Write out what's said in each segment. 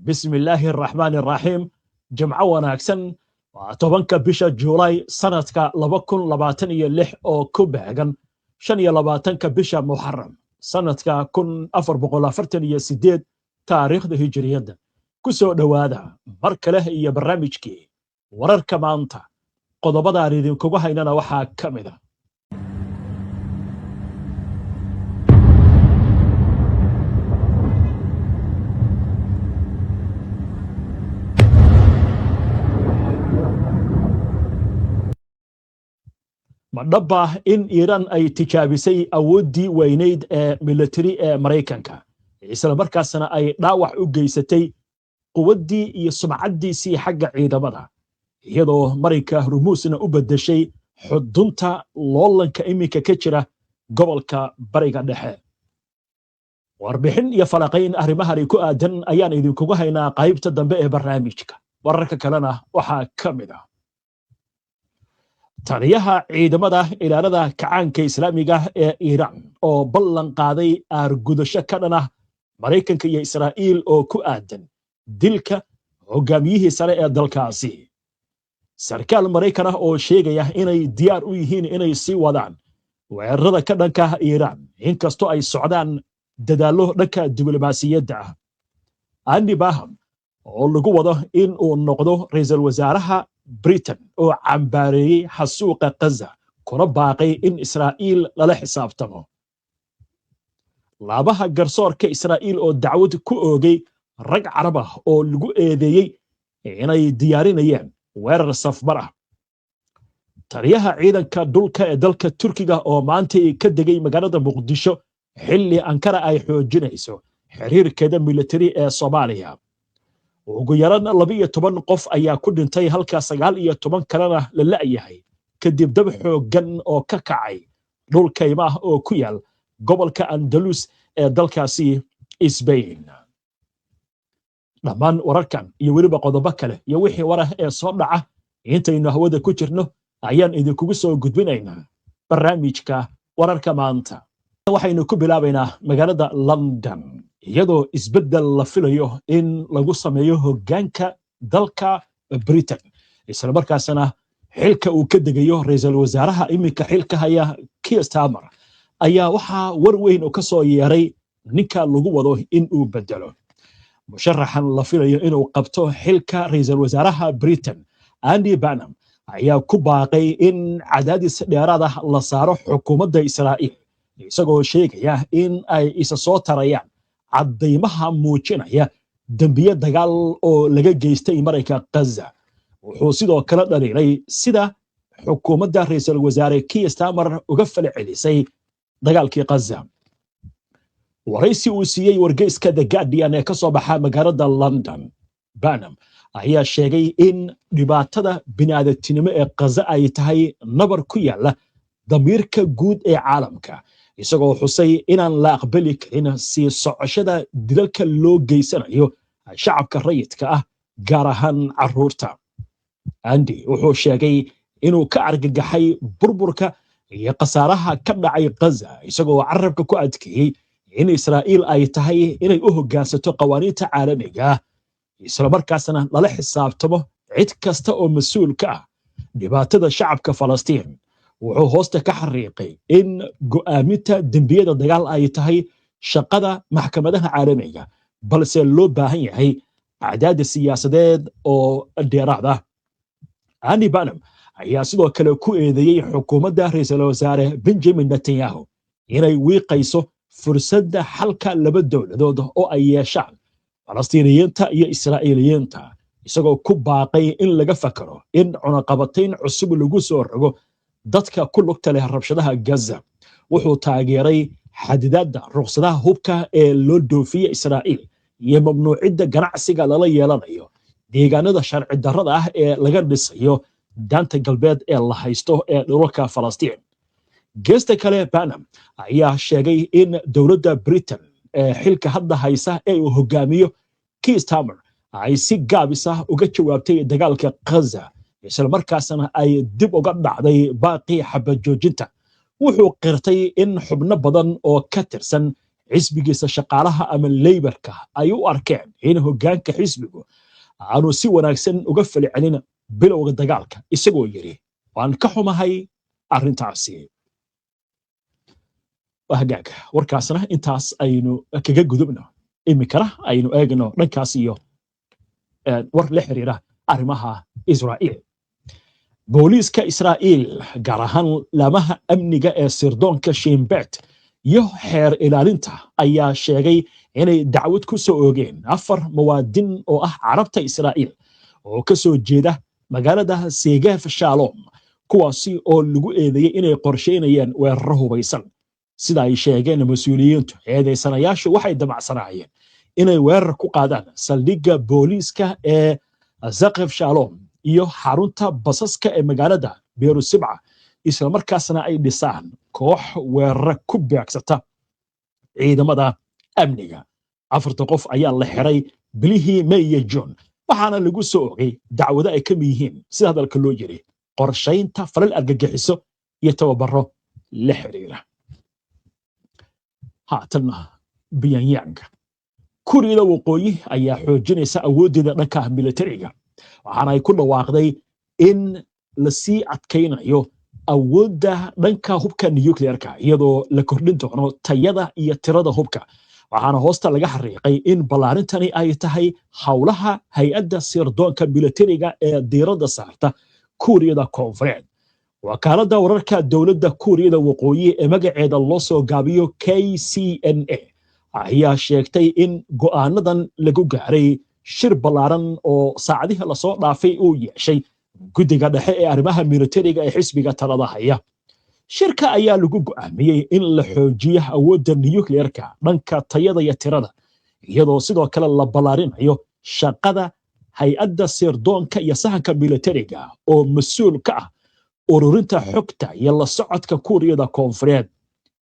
بسم الله الرحمن الرحيم جمعة وناكسن طبنك بشا جولاي سنة لبكن لباتن يلح أو كوبهجن شن يلباتنك بشا محرم سنة كن أفر بقولا فرتن يسديد تاريخ ده هجرية ده كسو دوادا مركله يا برامجكي ورر كمانتا قضبضا ريدين كوبها إننا وحا كامدا madhaba in Iran ay tijaabisay awoodii weyneyd ee military ee Mareykanka isla markaasna ay dhaawac u geysatay quwaddii iyo sumcaddiisii xagga ciidamada iyadoo Mareykanka rumuusna u bedeshay xudunta loolanka iminka ka jira gobolka Bariga Dhexe warbixin iyo falaqayn arrimahan ku aadan ayaan idinkugu haynaa qaybta dambe ee barnaamijka wararka kalena waxaa kamid ah taliyaha ciidamada ilaalada kacaanka islaamiga ee Iran oo ballan qaaday aargudasho ka dhan ah Mareykanka iyo Israa'iil oo ku aadan dilka hogaamiyihii sare ee dalkaasi sarkaal Mareykan ah oo sheegaya inay diyaar u yihiin inay sii wadaan weerarada ka dhanka ah Iran inkastoo ay socdaan dadaallo dhanka diblomaasiyadda ah Andy Baham oo lagu wado in uu noqdo ra'iisul wasaaraha Britain oo cambaareeyay xasuuqa Gaza kuna baaqay in Israa'iil lala xisaabtamo laabaha garsoorka Israa'iil oo dacwad ku oogay rag Carab ah oo lagu eedeeyay inay diyaarinayaan weerar safmar ah taliyaha ciidanka dhulka ee dalka Turkiga oo maanta ka degay magaalada Muqdisho xilli Ankara ay xoojinayso xiriirkeeda military ee Soomaaliya ugu yaraan 12 qof ayaa ku dhintay halka 19 kalena la la'yahay kadib dab xooggan oo ka kacay dhul kayma ah oo ku yaal gobolka Andalus ee dalkaasi Spain dhamaan wararkan iyo weliba qodobo kale iyo wixii warar ee soo dhaca intaynu hawada ku jirno ayaan idinkugu soo gudbinaynaa barnaamijka wararka maanta waxaynu ku bilaabaynaa magaalada London iyadoo isbedel la filayo in lagu sameeyo hoggaanka dalka Britain isla markaasna xilka uu ka degayo ra'iisul wasaaraha iminka xilka haya Keir Starmer ayaa waxa war weyn oo ka soo yeeray ninka lagu wado in uu bedelo musharaxan la filayo inuu qabto xilka ra'iisul wasaaraha Britain Andy Burnham ayaa ku baaqay in cadaadis dheeraad ah la saaro xukuumadda Israa'iil isagoo sheegaya in ay isa soo tarayaan cadeymaha muujinaya dambiye dagaal oo laga geystay Mareykanka Gaza wuxuu sidoo kale dhaliilay sida xukuumadda ra'iisul wasaare Keir Starmer uga falcelisay dagaalkii Gaza waraysi uu siiyay wargeyska The Guardian ee ka soo baxa magaalada London Burnham ayaa sheegay in dhibaatada bini'aadantinimo ee Gaza ay tahay nabar ku yaala damiirka guud ee caalamka isagoo xusay inaan la aqbali karin si socoshada dilalka loo geysanayo shacabka rayidka ah gaar ahaan carruurta Andy wuxuu sheegay inuu ka argagaxay burburka iyo qasaaraha ka dhacay Gaza isagoo carabka ku adkeeyay in Israa'iil ay tahay inay u hoggaansato qawaaniinta caalamiga ah isla markaasna lala xisaabtamo cid kasta oo mas'uul ka ah dhibaatada shacabka Falastiin wuxuu hoosta ka xariiqay in go'aaminta dambiyada dagaal ay tahay shaqada maxkamadaha caalamiga balse loo baahan yahay cadaadis siyaasadeed oo dheeraad ah Andy Burnham ayaa sidoo kale ku eedeeyay xukuumadda ra'iisul wasaare Benjamin Netanyahu inay wiiqayso fursadda xalka laba dowladood oo ay yeeshaan Falastiiniyiinta iyo Israa'iiliyiinta isagoo ku baaqay in laga fakaro in cunaqabatayn cusub lagu soo rogo dadka ku lugta leh rabshadaha Gaza wuxuu taageeray xadidaadda ruqsadaha hubka ee loo dhoofiyay Israa'iil iyo mamnuucidda ganacsiga lala yeelanayo deegaanada sharci darrada ah ee laga dhisayo daanta galbeed ee la haysto ee dhulka Falastiin geesta kale Burnham ayaa sheegay in dowladda Britain ee xilka hadda haysa ee uu hogaamiyo Keir Starmer ay si gaabis ah uga jawaabtay dagaalka Gaza isla markaasna ay dib uga dhacday baaqi xabad joojinta wuxuu qirtay in xubno badan oo ka tirsan xisbigiisa shaqaalaha ama Labourka ay u arkeen in hoggaanka xisbigu aanu si wanaagsan uga falcelin bilowga dagaalka isagoo yiri waan ka xumahay arrintaasi. وهجاك وركاسنا انتاس اينو كجا غدبنا imikana aynu eegno dhankaas iyo war la xiriira arrimaha Israa'iil. Booliiska Israa'iil gaar ahaan laamaha amniga ee sirdoonka Shin Bet iyo xeer ilaalinta ayaa sheegay inay dacwad ku soo oogeen 4 muwaadin oo ah Carabta Israa'iil oo ka soo jeeda magaalada Segev Shalom kuwaasi oo lagu eedeeyay inay qorsheynayaan weerar hubaysan. sida ay sheegeen mas'uuliyiintu eedeysanayaashu waxay damacsanaayeen inay weerar ku qaadaan saldhigga booliiska ee Segev Shalom iyo xarunta basaska ee magaalada Beerusibca isla markaasna ay dhisaan koox weerar ku beegsata ciidamada amniga. 4 qof ayaa la xiray bilihii May iyo June waxaana lagu soo oogay dacwado ay ka mid yihiin sida hadalka loo yiri qorsheynta falal argagixiso iyo tababaro la xiriira. haatana Pyongyang Kuuriyada Waqooyi ayaa xoojinaysa awoodeeda dhanka militariga waxaana ay ku dhawaaqday in la sii adkaynayo awoodda dhanka hubka nuclearka iyadoo la kordhin doono tayada iyo tirada hubka waxaana hoosta laga xariiqay in ballaarintani ay tahay hawlaha hay'adda sirdoonka militariga ee diiradda saarta Kuuriyada Koonfureed. wakaaladda wararka dowladda Kuuriyada Waqooyi ee magaceeda loo soo gaabiyo KCNA ayaa sheegtay in go'aanadan lagu gaaray shir ballaaran oo saacadihi la soo dhaafay uu yeeshay guddiga dhexe ee arrimaha militariga ee xisbiga talada haya. shirka ayaa lagu go'aamiyey in la xoojiyo awoodda nuclearka dhanka tayada iyo tirada iyadoo sidoo kale la ballaarinayo shaqada hay'adda sirdoonka iyo sahanka militariga oo mas'uul ka ah ururinta xogta iyo la socodka Kuuriyada Koonfureed.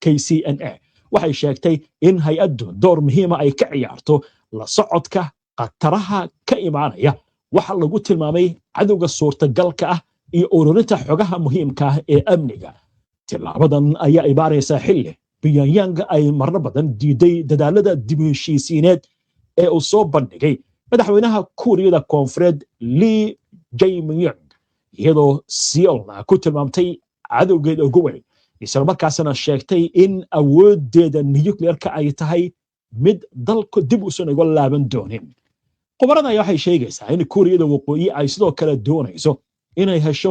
KCNA waxay sheegtay in hay'addu door muhiim ah ay ka ciyaarto la socodka qataraha ka imaanaya waxa lagu tilmaamay cadowga suurtagalka ah iyo ururinta xogaha muhiimka ah ee amniga. tilaabadan ayaa ibaaraysa xilli Pyongyang ay marna badan diiday dadaalada dib u heshiisiineed ee uu soo bandhigay madaxweynaha Kuuriyada Koonfureed Lee Jae-myung iyadoo Seoul ku tilmaamtay cadowgeeda ugu weyn isla markaasna sheegtay in awoodeeda nuclearka ay tahay mid dalku dib u soo uga laaban doonin. Qobarada ayaa waxay sheegaysaa in Kuuriyada Waqooyi ay sidoo kale doonayso inay hesho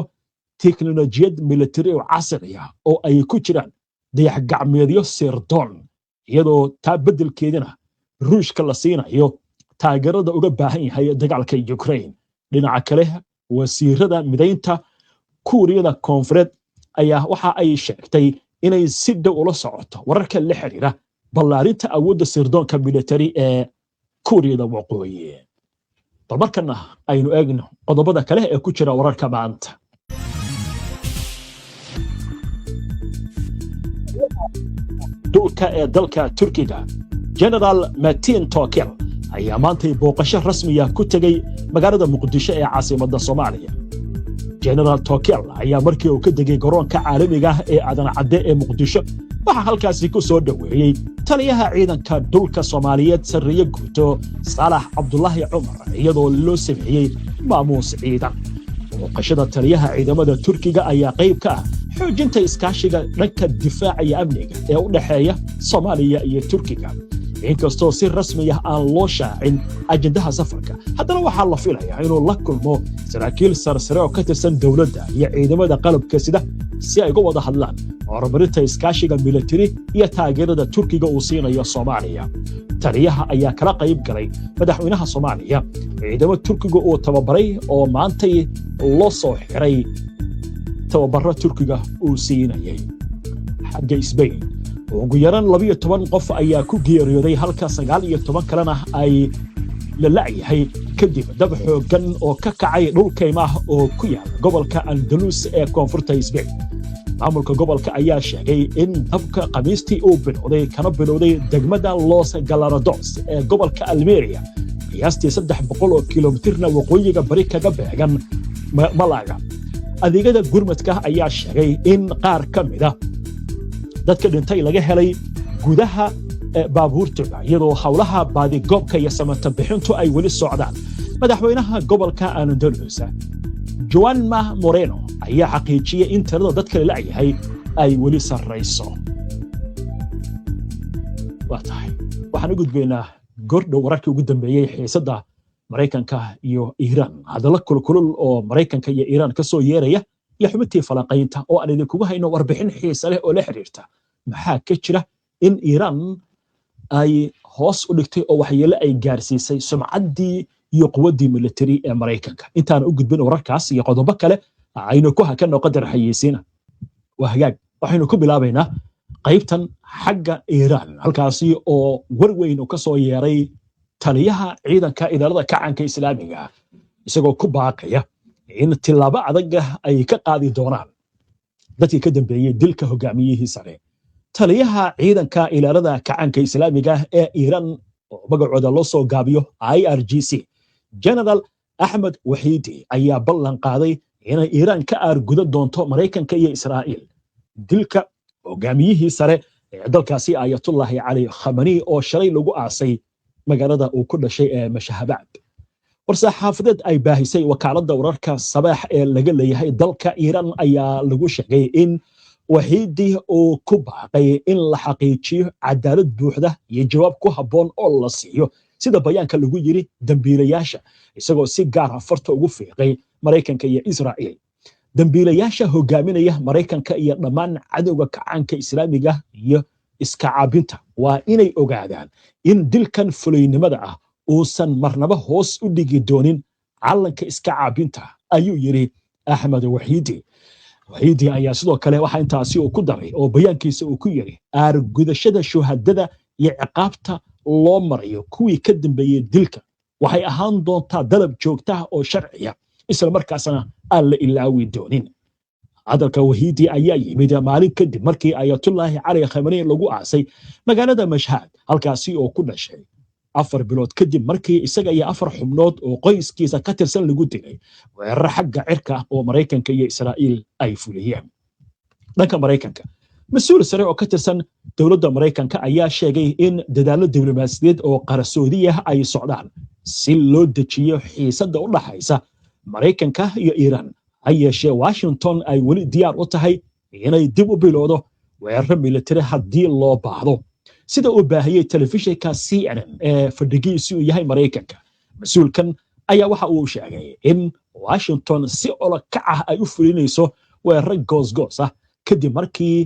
teknolojiyad militari oo casri ah oo ay ku jiraan dayax gacmeedyo sirdoon iyadoo taa beddelkeedina Ruushka la siinayo taageerada uga baahan yahay dagaalka Ukraine. dhinaca kale wasiirada mideynta Kuuriyada Koonfureed ayaa waxa ay sheegtay inay si dhow ula socoto wararka la xiriira ballaarinta awoodda sirdoonka militari ee Kuuriyada Waqooyi. markana aynu eegno qodobada kale ee ku jira wararka maanta. dulka ee dalka Turkiga General Metin Tokel ayaa maantay booqasho rasmi ah ku tagay magaalada Muqdisho ee caasimadda Soomaaliya. General Tokel ayaa markii uu ka degay garoonka caalamiga ah ee Aadan Cadde ee Muqdisho waxa halkaasi ku soo dhaweeyay taliyaha ciidanka dhulka Soomaaliyeed Sarreeye Guuto Saalax Cabdullaahi Cumar iyadoo loo sameeyay maamuus ciidan. booqashada taliyaha ciidamada Turkiga ayaa qayb ka ah xoojinta iskaashiga dhanka difaaca iyo amniga ee u dhaxeeya Soomaaliya iyo Turkiga. inkastoo si rasmi ah aan loo shaacin ajendaha safarka haddana waxaa la filayaa inuu la kulmo saraakiil sarsare oo ka tirsan dowladda iyo ciidamada qalabka sida si ay uga wada hadlaan horumarinta iskaashiga militari iyo taageerada Turkiga uu siinayo Soomaaliya. taliyaha ayaa kala qayb galay madaxweynaha Soomaaliya ciidamo Turkiga oo tababaray oo maantay loo soo xiray tababaro Turkiga uu siinayay. xagga Spain ugu yaraan 12 qof ayaa ku geeriyooday halka 19 kalena ay la la'yahay kadib dab xooggan oo ka kacay dhul kaymaha oo ku yaal gobolka Andalus ee koonfurta Spain. maamulka gobolka ayaa sheegay in dabka Khamiistii uu bilowday degmada Los Gallardos ee gobolka Almeria qiyaastii 300 kiiloomitirna waqooyiga bari kaga beegan Malaga. adeegyada gurmadka ayaa sheegay in qaar ka mid ah dadka dhintay laga helay gudaha baabuurtooda iyadoo howlaha baadigoobka iyo samata bixintu ay weli socdaan. madaxweynaha gobolka Andalus Juanma Moreno ayaa xaqiijiyay in tirada dadka la yahay ay weli sarreyso. waxaan u gudbaynaa gordhow wararkii ugu dambeeyay xiisadda Mareykanka iyo Iiraan. hadalla kulkulul oo Mareykanka iyo Iiraan ka soo yeeraya iyo xubintii falanqaynta oo aan idinkugu hayno warbixin xiiso leh oo la xiriirta maxaa ka jira in Iiraan ay hoos u dhigtay oo waxyeello ay gaarsiisay sumcaddii iyo quwaddii military ee Mareykanka. intaan u gudbin wararkaas iyo qodobo kale aynu ku hakanno qadar xayeysiina. waa hagaag waxaynu ku bilaabaynaa qaybtan xagga Iiraan, halkaasi oo war weyn ka soo yeeray taliyaha ciidanka ilaalada kacanka Islaamiga isagoo ku baaqaya in tilaabo adag ay ka qaadi doonaan dadkii ka dambeeyay dilka hogaamiyihii sare. taliyaha ciidanka ilaalada kacanka Islaamiga ee Iiraan oo magacooda loo soo gaabiyo IRGC General Ahmed Wahiidi ayaa ballan qaaday inay Iiraan ka aargudan doonto Mareykanka iyo Israa'iil dilka hogaamiyihii sare ee dalkaasi Ayatollah Ali Khamenei oo shalay lagu aasay magaalada uu ku dhashay ee Mashhad. war-saxaafadeed ay baahisay wakaaladda wararka Sabaax ee laga leeyahay dalka Iiraan ayaa lagu sheegay in Wahiidi uu ku baaqay in la xaqiijiyo cadaalad buuxda iyo jawaab ku habboon oo la siiyo sida bayaanka lagu yiri dambiilayaasha, isagoo si gaar ah farta ugu fiiqay Mareykanka iyo Israa'iil. dambiilayaasha hogaaminaya Mareykanka iyo dhammaan cadowga kacanka Islaamiga iyo iska caabinta waa inay ogaadaan in dilkan fulaynimada ah uusan marnaba hoos u dhigi doonin calanka iska caabinta, ayuu yiri Ahmed Wahiidi. Wahiidi ayaa sidoo kale waxa intaasi uu ku daray oo bayaankiisa uu ku yiri aargudashada shuhadada iyo ciqaabta loo marayo kuwii ka dambeeyay dilka waxay ahaan doontaa dalab joogta ah oo sharciya isla markaasna aan la ilaawi doonin. hadalka Wahiidi ayaa yimid maalin kadib markii Ayatollah Ali Khamenei lagu aasay magaalada Mashhad, halkaasi oo ku dhashay 4 bilood kadib markii isaga iyo 4 xubnood oo qoyskiisa ka tirsan lagu dilay weerar xagga cirka oo Mareykanka iyo Israa'iil ay fuliyeen. dhanka Mareykanka, mas'uul sare oo ka tirsan dowladda Mareykanka ayaa sheegay in dadaallo diblomaasiyadeed oo qarsoodi ah ay socdaan si loo dejiyo xiisadda u dhaxaysa Mareykanka iyo Iiraan. yeeshee Washington ay weli diyaar u tahay inay dib u bilowdo weerar military haddii loo baahdo, sida uu baahiyay telefishinka CNN ee fadhigiisu yahay Mareykanka. mas'uulkan ayaa waxa uu sheegay in Washington si olakac ah ay u fulinayso weerar goosgoos ah kadib markii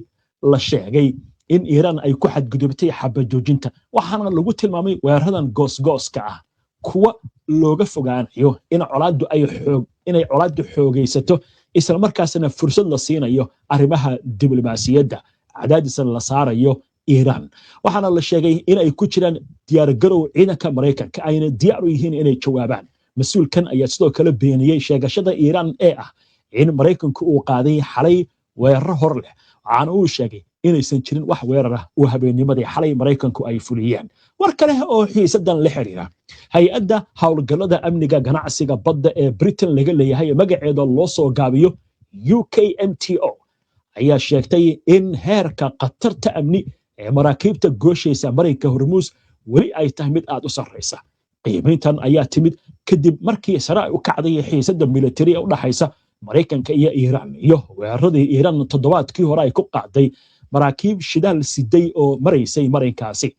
la sheegay in Iiraan ay ku xadgudubtay xabad joojinta, waxaana lagu tilmaamay weeraradan goosgooska ah kuwa looga fogaanayo inay colaaddu xoogaysato isla markaasna fursad la siinayo arrimaha diblomaasiyadda, cadaadis la saarayo Iiraan. waxaana la sheegay in ay ku jiraan diyaargarow ciidanka Mareykanka ayna diyaar u yihiin inay jawaabaan. mas'uulkan ayaa sidoo kale beeniyay sheegashada Iiraan ee ah in Mareykanku uu qaaday xalay weerar hor leh, waxaana uu sheegay inaysan jirin wax weerar ah oo habeennimadii xalay Mareykanku ay fuliyeen. war kale oo xiisadan la xiriira, hay-adda howlgallada amniga ganacsiga badda ee Britain laga leeyahay magaceeda loo soo gaabiyo UKMTO ayaa sheegtay in heerka khatarta amni ee maraakiibta gooshaysa Marinka Hormuz weli ay tahay mid aad u sarreysa. qiimayntan ayaa timid kadib markii sare u kacday xiisadda military ee u dhaxaysa Mareykanka iyo Iiraan iyo weeraradii Iiraan toddobaadkii hore ay ku qaaday maraakiib shidaal siday oo maraysay marinkaasi.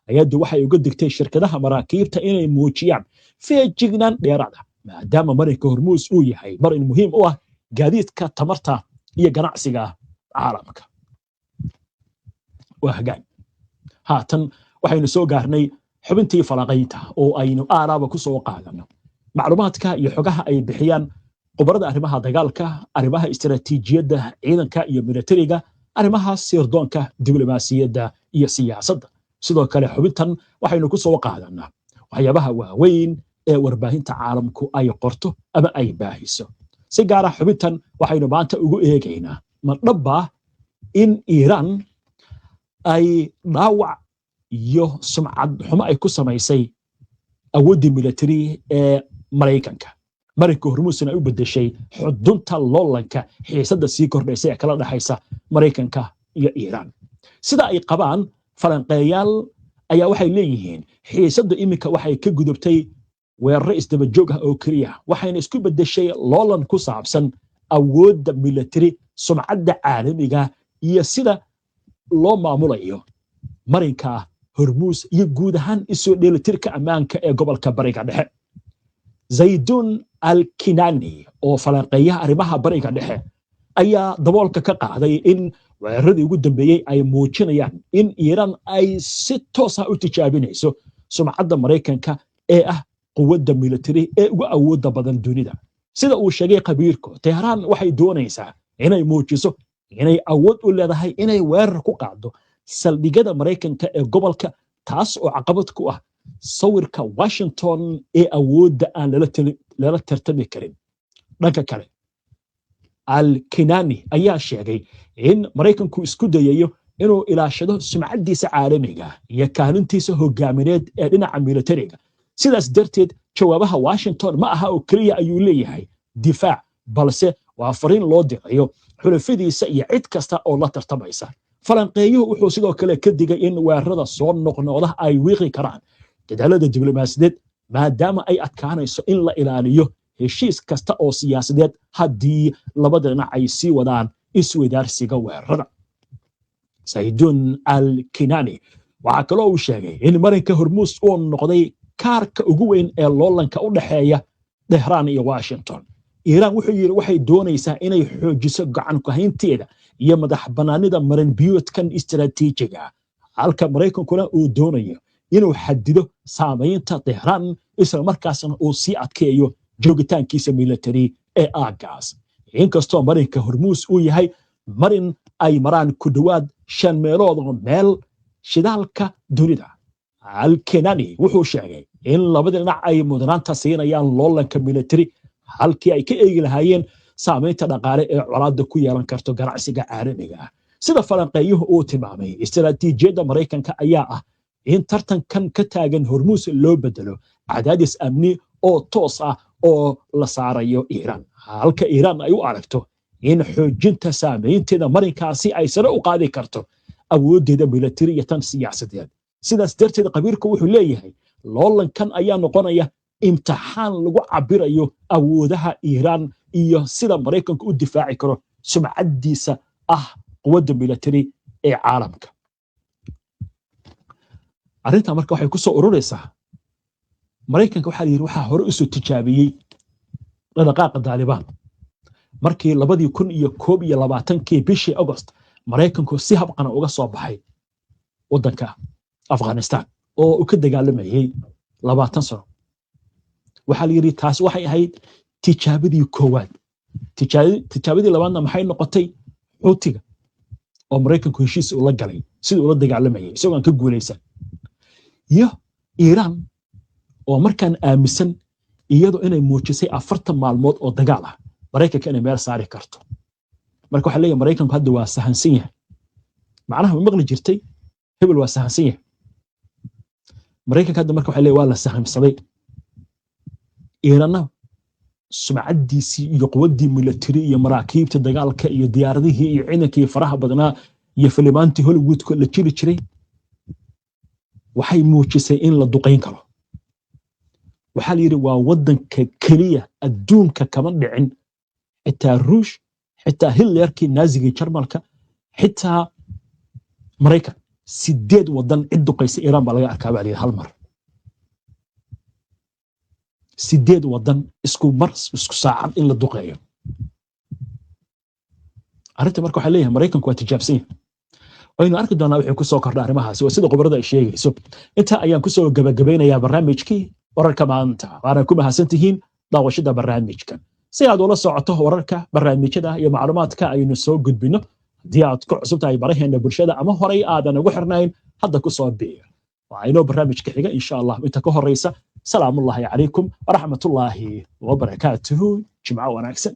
hay-addu waxay uga digtay shirkadaha maraakiibta inay muujiyaan feejignaan dheeraad ah maadaama Marinka Hormuz uu yahay marin muhiim u ah gaadiidka tamarta iyo ganacsiga caalamka. waa hagaag haatan waxaynu soo gaarnay xubintii falanqaynta oo aynu aalaaba ku soo qaadano macluumaadka iyo xogaha ay bixiyaan khubarada arrimaha dagaalka, arrimaha istiraatiijiyadda ciidanka iyo militariga, arrimaha sirdoonka, diblomaasiyadda iyo siyaasadda. sidoo kale xubintan waxaynu ku soo qaadanaa waxyaabaha waaweyn ee warbaahinta caalamku ay qorto ama ay baahiso. si gaar ah xubintan waxaynu maanta ugu eegaynaa ma dhaba in Iiraan ay dhaawac iyo sumcad xumo ay ku samaysay awooddii military ee Mareykanka. Marinka Hormuzna ay u bedeshay xudunta loolanka xiisadda sii kordhaysa ee kala dhaxaysa Mareykanka iyo Iiraan. sida ay qabaan falanqeeyaal ayaa waxay leeyihiin xiisadda iminka waxay ka gudubtay weeraro isdaba joog ah oo keliya waxayna isku beddeshay loolan ku saabsan awoodda military sumcadda caalamiga iyo sida loo maamulayo marinka Hormuus iyo guud ahaan isoo dheelitirka ammaanka ee gobolka Bariga Dhexe. Zaydun al-Kinani oo falanqeeyaha arrimaha Bariga Dhexe ayaa daboolka ka qaaday in weeraradii ugu dambeeyay ay muujinayaan in Iiraan ay si toos ah u tijaabinayso sumcadda Mareykanka ee ah quwadda military ee ugu awoodda badan dunida. Sida uu sheegay khabiirku, Tehran waxay doonaysaa inay muujiso inay awood u leedahay inay weerar ku qaado saldhigyada Mareykanka ee gobolka, taas oo caqabad ku ah sawirka Washington ee awoodda aan lala tartami karin. Dhanka kale, al-Kinani ayaa sheegay in Mareykanku isku dayayo inuu ilaashado sumcaddiisa caalamiga iyo kaalintiisa hogaamineed ee dhinaca militariga. sidaas darteed jawaabaha Washington ma aha oo kaliya ayuu leeyahay difaac, balse waa fariin loo dirayo xulafadiisa iyo cid kasta oo la tartamaysa. falanqeeyuhu wuxuu sidoo kale ka digay in weerarada soo noqnoqda ay wiiqi karaan dadaalada diblomaasiyadeed maadaama ay adkaanayso in la ilaaliyo heshiis kasta oo siyaasadeed haddii labada dhinac ay sii wadaan isweydaarsiga weerarada. Zaydun al-Kinani waxaa kaloo uu sheegay in marinka Hormuus uu noqday kaarka ugu weyn ee loolanka u dhaxeeya Tehran iyo Washington. Iiraan wuxuu yiri waxay doonaysaa inay xoojiso gacan ku haynteeda iyo madax banaanida marin biyoodkan istiraatiijiga, halka Mareykankuna uu doonayo inuu xadido saamaynta Tehran isla markaasna uu sii adkeeyo joogitaankiisa military ee aagaas. Inkastoo marinka Hormuus uu yahay marin ay maraan ku dhawaad 5 meelood oo meel shidaalka dunida, al-Kinani wuxuu sheegay in labada dhinac ay mudnaanta siinayaan loolanka military halkii ay ka eegi lahaayeen saamaynta dhaqaale ee colaadda ku yeelan karto ganacsiga caalamiga ah. Sida falanqeeyuhu uu tilmaamay, istiraatiijiyadda Mareykanka ayaa ah in tartankan ka taagan Hormuus loo bedelo cadaadis amni oo toos ah oo la saarayo Iiraan, halka Iiraan ay u aragto in xoojinta saamaynteeda marinkaasi ay sare u qaadi karto awooddeeda military iyo tan siyaasadeed. sidaas darteed qabiirku wuxuu leeyahay loolankan ayaa noqonaya imtixaan lagu cabirayo awoodaha Iiraan iyo sida Mareykanku u difaaci karo sumcaddiisa ah quwadda military ee caalamka. arrinta marka waxay ku soo ururaysaa Mareykanka waxaa yiri waxa hore u soo tijaabiyay dhaqaaqa Taliban markii 2021 bishii August Mareykanku si habqana uga soo baxay wadanka Afghanistan oo uu ka dagaalamayay 20 sano. waxaa la yiri taas waxay ahayd tijaabadii koowaad. tijaabadii labaadna maxay noqotay Xuutiga oo Mareykanku heshiis ula galay sidii uu la dagaalamayay isagoo aan ka guuleysan, iyo Iiraan oo markaan aaminsan iyadoo inay muujisay 40 maalmood oo dagaal ah Mareykanka inay meel saari karto. marka waxa leeyahay Mareykanku hadda waa sahansan yahay. macnaha ma maqli jirtay hebel waa sahansan yahay. Mareykanka hadda marka waxa leeyahay waa la sahamsaday. Iiraanna sumcaddiisii iyo quwaddii military iyo maraakiibta dagaalka iyo diyaaradihii iyo ciidankii faraha badnaa iyo filimaantii Hollywoodka la jiri jiray waxay muujisay in la duqeyn karo. waxaa la yiri waa wadanka kaliya adduunka kama dhicin xitaa Ruush, xitaa Hitlerkii Naazigii Jarmalka, xitaa Mareykan 8 wadan cid duqeysa Iiraan baa laga arkaa baa hal mar. 8 wadan isku saacad in la duqeeyo. arrinta marka waxa leeyahay Mareykanku waa tijaabsan yahay. waynu arki doonaa wixii ku soo kordha arrimahaasi waa sida khubarada ay sheegayso. inta ayaan ku soo gabagabeynayaa barnaamijkii wararka maanta. waana ku mahadsantihiin daawashada barnaamijkan. si aad ula socoto wararka barnaamijyada iyo macluumaadka aynu soo gudbino, haddii aad ku cusub tahay baraheena bulshada ama horay aadan ugu xirnayn, hadda ku soo biir. waa inoo barnaamijka xiga insha Allah. inta ka horeysa salaamullaahi calaykum waraxmatullaahi wabarakaatuhu. jimco wanaagsan.